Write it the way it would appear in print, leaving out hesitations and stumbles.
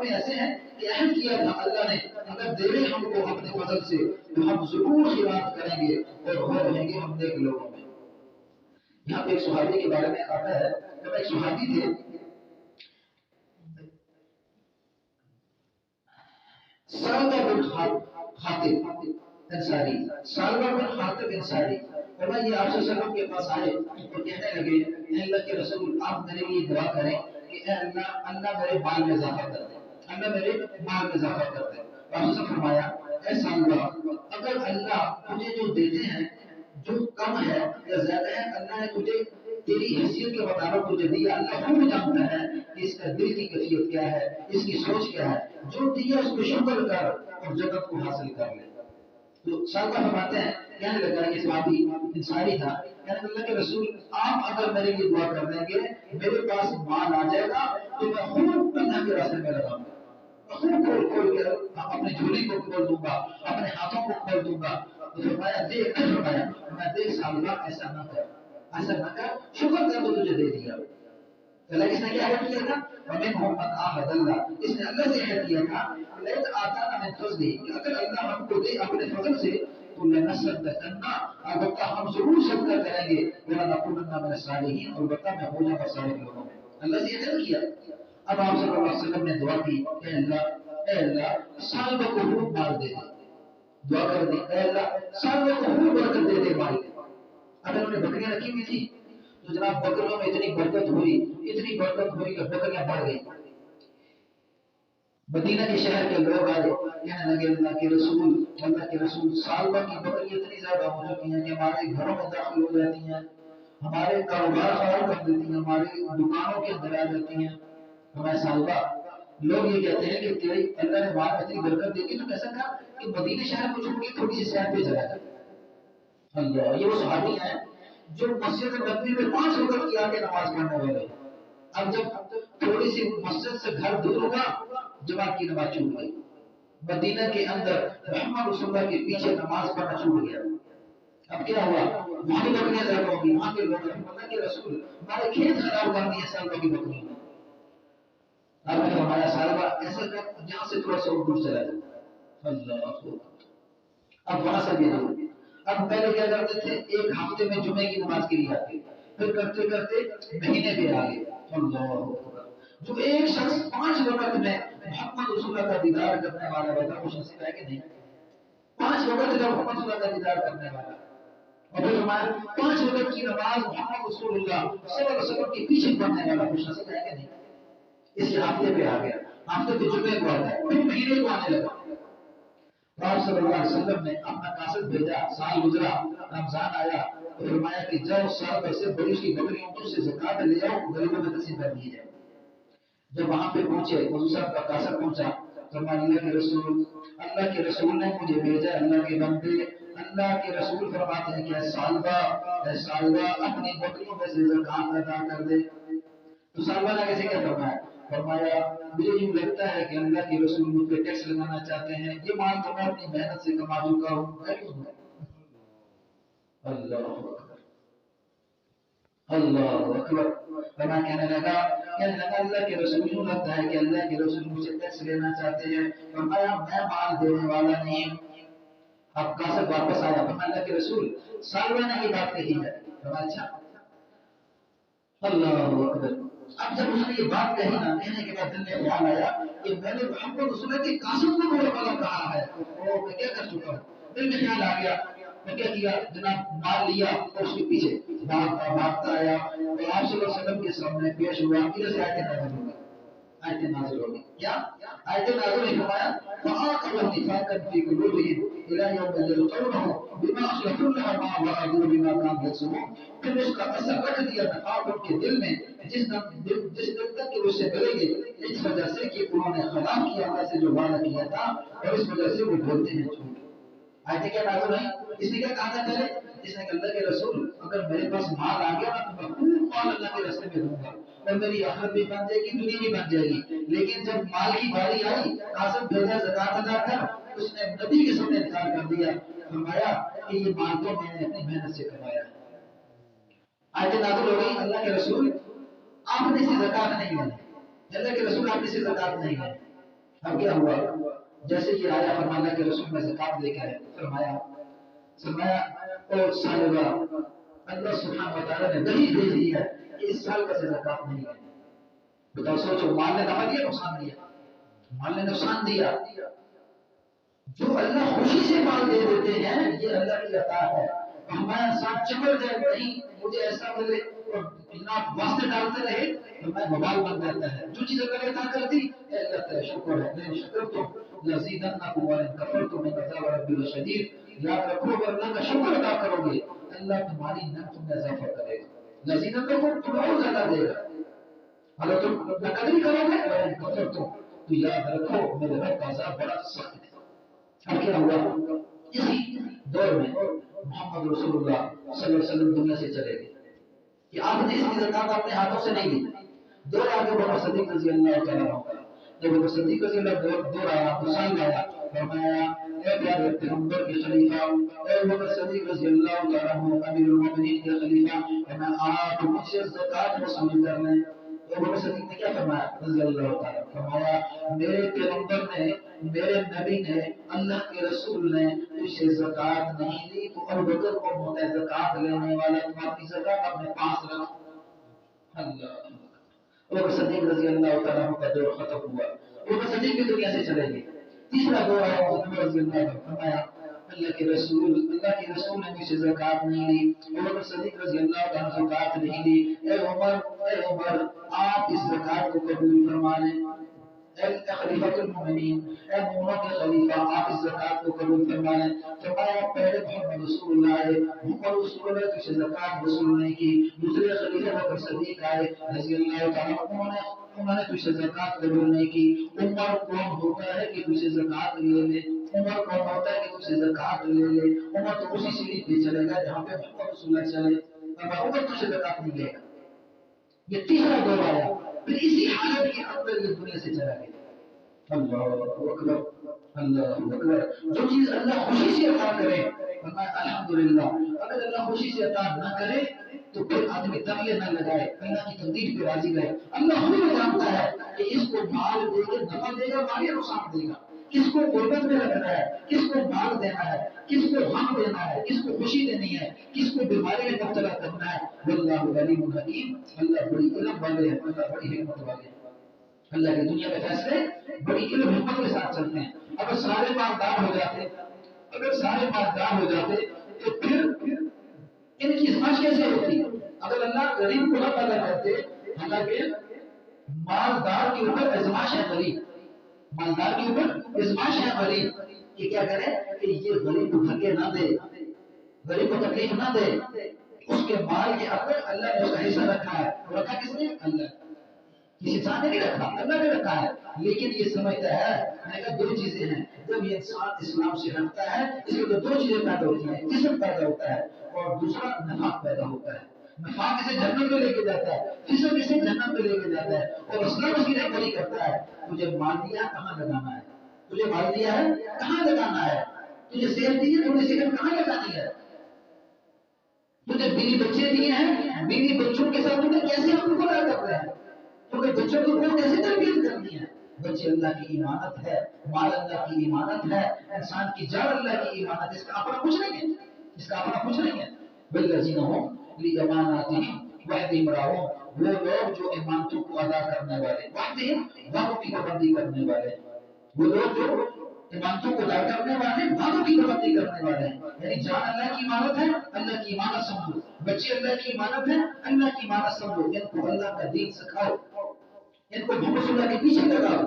میں ایسے ہیں کہ عہد کیا تھا اللہ نے اگر دے دے ہم کو اپنے فضل سے تو ہم ضرور خیرات کریں گے اور ہو رہیں گے ہم نیک لوگوں میں۔ یہاں پہ ایک صحابی کے بارے میں آتا ہے، جب ایک صحابی تھے سالبہ بن خاطب انصاری، سالبہ بن خاطب انصاری، فرمایا یہ آپ صلی اللہ علیہ وسلم کے پاس آئے اور کہنے لگے اے اللہ کے رسول آپ میرے لیے دعا کریں کہ اے اللہ میرے مال میں اضافہ کر دے، اللہ میرے مال میں اضافہ کر دے۔ آپ سے فرمایا اے سالبہ اگر اللہ تجھے جو دیتے ہیں جو کم ہے یا زیادہ ہے، اللہ نے تجھے تیری حیثیت کے مطابق تجھے دیا، اللہ خوب جانتا ہے کہ اس کا دل کی کیفیت کیا ہے، اس کی سوچ کیا ہے، جو دیا اس کو شکر کر اور جنت کو حاصل کر لے۔ تو سالبہ فرماتے ہیں کہنے لگا یہ صحابی انصاری تھا، کہنے اللہ کے رسول آپ اگر میرے لیے دعا کر دیں گے میرے پاس مال آ جائے گا تو میں خوب اللہ کے راستے میں لگاؤں گا، خوب کھول کھول کے اپنے جھولی کو کھول دوں گا، اپنے ہاتھوں کو کھول دوں گا۔ تو فرمایا دیکھ سالبہ ایسا نہ کر، ایسا نہ کر، شکر کر تو تجھے دے دیا۔ اللہ اس نے کیا عہد کیا تھا؟ وَمِنْهُمْ مَنْ عَاهَدَ اللَّهُ، اس نے اللہ سے عہد کیا تھا لَئِنْ آتَانَا مِنْ فَضْلِهِ کہ اگر اللہ ہم کو دے اپنے فضل سے تو لَنَصَدَّقَنَّ البتہ ہم ضرور صدقہ کریں گے، وَلَنَكُونَنَّ مِنَ الصَّالِحِينَ البتہ میں ہو جاؤں گا صالح لوگوں میں۔ اللہ سے عہد کیا۔ اب آپ صلی اللہ علیہ وسلم نے دعا کی اے اللہ سالبہ کو خوب مال دے دے، دعا کر دی اے اللہ سالبہ کو خوب برکت دے دے مال۔ اب انہوں نے بکریاں رکھی ہوئی تھی تو جناب بکریوں میں اتنی برکت ہوئی کہ بکریاں بڑھ گئی۔ مدینہ کے شہر کے لوگ آئے کہنے لگے اللہ کے رسول سالبہ کی بکری اتنی زیادہ ہو چکی ہیں کہ ہمارے گھروں میں داخل ہو جاتی ہیں، ہمارے کاروبار خراب کر دیتی ہیں، ہماری دکانوں کے اندر آ جاتی ہیں۔ ہمارے سالبہ لوگ یہ کہتے ہیں کہ تیری اللہ نے مال اتنی برکت دی تو کیسا کہا کہ مدینہ شہر کو چھوڑ کے تھوڑی سی سیر پہ چلا جائے۔ اللہ یہ وہ صحابی ہیں جو مسجد نبوی میں 5 وقت کی آ کے نماز پڑھنے والے۔ اب جب تھوڑی سی مسجد سے گھر دور ہوگا جماعت کی نماز چھوٹ گئی، مدینہ کے اندر محمد رسول اللہ کے پیچھے نماز پڑھنا چھوٹ گیا۔ اب کیا ہوا؟ وہاں کی بکریاں زیادہ ہوگی، وہاں کے لوگ اللہ کے رسول ہمارے کھیت خراب کر دیے سالبہ کی بکریوں نے۔ اب ہمارا سالبہ ایسا کر جہاں سے تھوڑا سا دور چلا جائے۔ اللہ اب وہاں سے بھی دور۔ اب پہلے کیا کرتے تھے ایک ہفتے میں جمعے کی نماز کے لیے آتے، پھر کرتے کرتے مہینے پہ آ گئے۔ اللہ جو ایک شخص 5 وقت میں محمد رسول اللہ کا دیدار کرنے والا ہوتا خوش نصیب ہے کہ نہیں؟ 5 وقت جب محمد رسول اللہ کا دیدار کرنے والا اور پھر ہمارے 5 وقت کی نماز محمد رسول اللہ صلی اللہ علیہ وسلم کے پیچھے پڑھنے والا خوش نصیب ہے کہ نہیں؟ اس ہفتے پہ آ گیا، ہفتے پہ جمعے کو آتا ہے، پھر مہینے کو آنے لگا۔ آپ صلی اللہ علیہ وسلم نے اپنا قاصد بھیجا، سال گزرا، رمضان آیا تو فرمایا کہ جاؤ سال سے بڑی اس کی بکری اونٹوں سے زکات لے آؤ، غریبوں میں تقسیم کر دی جائے۔ جب وہاں پہ پہنچے حضور صاحب کا قاصد پہنچا، فرمایا اللہ کے رسول نے مجھے بھیجا، اللہ کے بندے اللہ کے رسول فرماتے ہیں کہ اے سالبہ اپنی بکریوں میں سے زکات ادا کر دے۔ تو سالبہ نے کیسے کیا فرمایا مجھے یوں لگتا ہے کہ اللہ کے رسول مجھ پہ ٹیکس لگانا چاہتے ہیں، یہ مال تو میں اپنی محنت سے کما چکا ہوں، میں کیوں دوں؟ اللہ اکبر اللہ اکبر۔ فرمایا کہنے لگا اللہ کے رسول یوں لگتا ہے کہ اللہ کے رسول مجھ سے ٹیکس لینا چاہتے ہیں۔ فرمایا میں مال دینے والا نہیں۔ اب قاصد واپس آیا، فرمایا اللہ کے رسول سالبہ نے یہ بات کہی ہے۔ فرمایا اچھا اللہ اکبر۔ اب جب اس نے یہ بات کہی نا، کہنے کے بعد دل میں خیال آیا کہ میں نے محمد رسول اللہ کے قاسم کو میرا والا کہا ہے، تو میں کیا کر چکا ہوں؟ دل میں خیال آ گیا، میں کیا کیا جناب مال لیا اور اس کے پیچھے بھاگتا آیا اور آپ صلی اللہ علیہ وسلم کے سامنے پیش ہوا۔ ادھر سے آیتیں نازل ہوگی کیا؟ آیتیں نازل ہوئی فرمایا فَآخَذَ نِفَاقًا فِي قُلُوبِهِمْ إِلَىٰ يَوْمِ يَلْقَوْنَهُ بِمَا أَخْلَفُوا اللَّهَ مَا وَعَدُوا بِمَا كَانُوا يَكْسِبُونَ۔ پھر اس کا اثر رکھ دیا نفاق ان کے دل میں جس دن تک کہ اسے ملیں گے، اس وجہ سے کہ انہوں نے خلاف کیا اللہ سے جو وعدہ کیا تھا اور اس وجہ سے وہ بولتے ہیں جھوٹ۔ آیتیں کیا نازل ہوئی؟ اس نے کیا کہا تھا پہلے؟ اس نے کہا اللہ کے رسول اگر میرے پاس مال آ گیا نا تو میں خوب مال اللہ کے راستے میں دوں گا اور میری آخرت بھی بن جائے گی، دنیا بھی بن جائے گی۔ لیکن جب مال کی باری آئی، قاصد بھیجا زکات ادا کر، اس نے نبی کے سامنے انکار کر دیا۔ فرمایا کہ یہ مال تو میں نے اپنی محنت سے کمایا ہے۔ آیت نازل ہو گئی اللہ کے رسول آپ نے سے زکات نہیں لینی، اللہ کے رسول آپ نے سے زکات نہیں لینی۔ اب کیا ہوا؟ جیسے کہ آیا فرمانا کہ رسول میں زکات لے کر فرمایا او صاحبہ، اللہ سبحانہ و تعالیٰ نے وحی بھیج دی ہے کہ اس سال کا زکات نہیں ہے۔ بتاؤ، سوچو، مال نے نفع دیا نقصان دیا؟ مال نے نقصان دیا۔ جو اللہ خوشی سے مال دے دیتے ہیں یہ اللہ کی عطا ہے۔ ہمارا ساتھ چمڑ جائے نہیں مجھے ایسا ملے اور اتنا واسطے ڈالتے رہے تو میں بوال بن جاتا ہے۔ جو چیز اللہ نے عطا کر دی اے اللہ تعالی شکر ہے، میں شکر تو لزیدنکم وان کفرتم ان عذاب ربی لشدید۔ یاد رکھو اگر اللہ کا شکر ادا کرو گے اللہ تمہاری نعمت میں اضافہ کرے گا، لزیدنکم تمہیں اور زیادہ دے گا۔ اگر تم نقدری کرو گے وان کفرتم تو یاد رکھو میرے رب کا عذاب بڑا سخت ہے۔ اب کیا ہوا؟ اسی دور میں محمد رسول اللہ صلی اللہ علیہ وسلم دنیا سے چلے گئے کہ آپ نے اس کی زکات اپنے ہاتھوں سے نہیں دی۔ دور آگے بکر صدیق رضی اللہ تعالیٰ عنہ، جب بکر صدیق رضی اللہ دور آیا تو سال آیا، فرمایا اے پیارے پیغمبر کے خلیفہ، اے بکر صدیق رضی اللہ تعالیٰ عنہ امیر المومنین کے خلیفہ، میں آپ مجھ سے زکات وصول کر لیں۔ تو بکر صدیق نے کیا فرمایا رضی اللہ تعالیٰ، فرمایا میرے پیغمبر نے، میرے نبی نے، اللہ کے رسول نے تجھ سے زکات نہیں لی تو ابو بکر کو ہوتا ہے زکات لینے والا، تم اپنی زکات اپنے پاس رکھ۔ اللہ بکر صدیق رضی اللہ تعالیٰ عنہ کا دور ختم ہوا، بکر صدیق بھی دنیا سے چلے گئے۔ تیسرا دور آیا عمر رضی اللہ عنہ، فرمایا اللہ کے رسول نے مجھ سے زکات نہیں لی، بکر صدیق رضی اللہ تعالیٰ عنہ زکات نہیں لی۔ اے عمر آپ اس زکات کو قبول فرما لیں۔ اے خلیفۃ المومنین، اے مومنوں کے خلیفہ، آپ اس زکات کو قبول فرما لیں۔ فرمایا پہلے محمد رسول اللہ آئے، محمد رسول اللہ نے تجھ سے زکات وصول نہیں کی۔ دوسرے خلیفہ بکر صدیق آئے رضی اللہ تعالیٰ عنہ، انہوں نے تجھ سے زکات قبول نہیں کی۔ عمر کون ہوتا ہے کہ تجھ سے زکات لے لے؟ عمر کون ہوتا ہے کہ تجھ سے زکات لے لے؟ عمر تو اسی سیڑھی پہ چلے گا جہاں پہ محمد رسول اللہ چلے، عمر تجھ سے زکات نہیں لے گا۔ یہ تیسرا دور آیا، پھر اسی حالت کے اندر یہ دنیا سے چلا گیا۔ اللہ اکبر، اللہ اکبر۔ جو چیز اللہ خوشی سے عطا کرے، فرمایا الحمدللہ۔ اگر اللہ خوشی سے عطا نہ کرے تو پھر آدمی ترلے نہ لگائے، اللہ کی تقدیر پہ راضی رہے۔ اللہ خود بھی جانتا ہے کہ اس کو مال دے کے نفع دے گا، مال یا نقصان دے گا، کس کو غربت میں رکھنا ہے، کس کو مال دینا ہے، کس کو غم دینا ہے، کس کو خوشی دینی ہے، کس کو بیماری میں مبتلا کرنا ہے۔ واللہ علیم حکیم، اللہ بڑی علم والے ہیں، اللہ بڑی حکمت والے ہیں۔ اللہ کی دنیا کے فیصلے بڑی علم حکمت کے ساتھ چلتے ہیں۔ اگر سارے مالدار ہو جاتے تو پھر ان کی سمجھ کیسے ہوتی؟ اگر اللہ غریب کو نہ پیدا کرتے، حالانکہ مالدار کے اوپر ازمائش ہے غریب، مالدار کے اوپر ازمائش ہے غریب کہ کیا کرے کہ یہ غریب کو دھکے نہ دے، غریب کو تکلیف نہ دے۔ اس کے مال کے اندر اللہ نے اس کا حصہ رکھا ہے، رکھا کس نے؟ اللہ۔ کسی انسان نے نہیں رکھا، اللہ نے رکھا ہے۔ لیکن یہ سمجھتا ہے میں نے کہا دو چیزیں ہیں، جب یہ انسان اسلام سے ہٹتا ہے اس کے دو چیزیں پیدا ہوتی ہیں، جسم پیدا ہوتا ہے اور دوسرا نفاق پیدا ہوتا ہے۔ نفاق اسے جنت میں لے کے جاتا ہے، جسم اسے جنت میں لے کے جاتا ہے، اور اسلام اس کی رہبری کرتا ہے۔ تجھے مال دیا کہاں لگانا ہے، تجھے مال دیا ہے کہاں لگانا ہے، تجھے صحت دی ہے تجھے صحت کہاں لگانی ہے، تجھے بیوی بچے دیے ہیں، بیوی بچوں کے ساتھ تجھے کیسے حقوق ادا کر رہے ہیں، کیونکہ بچوں کو کیسے تربیت کرنی ہے۔ بچے اللہ کی امانت ہے، مال اللہ کی امانت ہے، انسان کی جان اللہ کی امانت ہے، اس کا اپنا کچھ نہیں ہے، اس کا اپنا کچھ نہیں ہے۔ والذین هم لاماناتهم وعدهم راعون، وہ لوگ جو امانتوں کو ادا کرنے والے، وعدهم وعدوں کی پابندی کرنے والے، وہ لوگ جو امانتوں کو ادا کرنے والے، وعدوں کی پابندی کرنے والے ہیں۔ یعنی جان اللہ کی امانت ہے، اللہ کی امانت سمجھو، بچے اللہ کی امانت ہے، اللہ کی امانت سمجھو، ان کو اللہ کا دین سکھاؤ، ان کو محمد صلی اللہ کے پیچھے لگاؤ۔